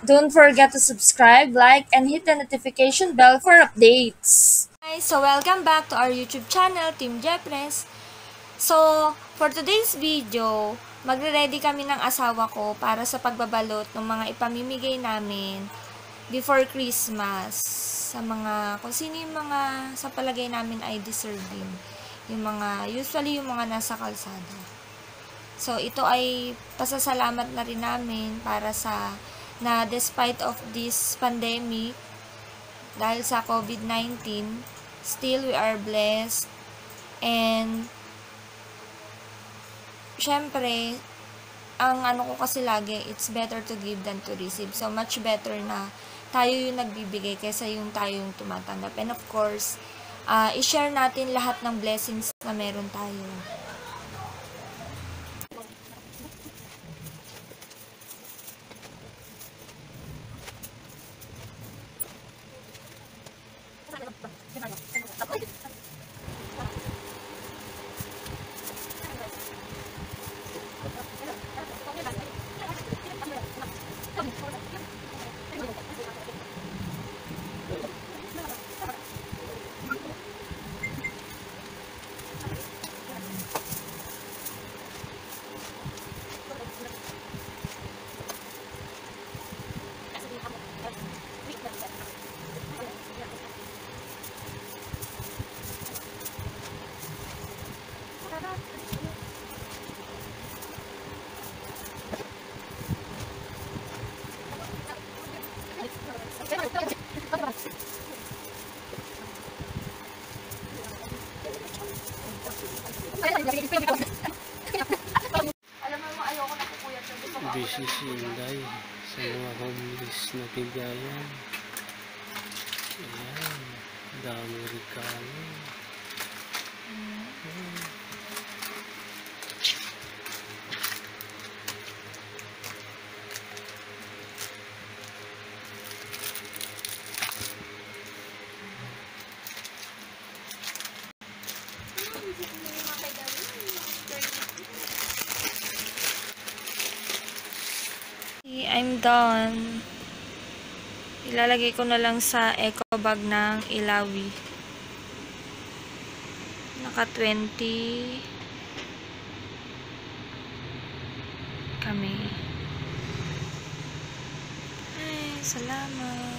Don't forget to subscribe, like, and hit the notification bell for updates. Hi, so welcome back to our YouTube channel, Team Jepres. So, for today's video, magre-ready kami ng asawa ko para sa pagbabalot ng mga ipamimigay namin before Christmas sa mga, kung sino yung mga sa palagay namin ay deserving. Yung mga, usually yung mga nasa kalsada. So, ito ay pasasalamat na rin namin para sa, na despite of this pandemic, dahil sa COVID-19, still we are blessed. And, syempre, ang ano ko kasi lagi, it's better to give than to receive. So, much better na tayo yung nagbibigay kaysa yung tayo yung tumatanggap. And of course, i-share natin lahat ng blessings na meron tayo. Busy si Inday sa mga homeless na bigayan. Ayan, dami regalo. I'm done. Ilalagay ko na lang sa eco bag ng Ilawi. Naka 20 kami. Ay, salamat.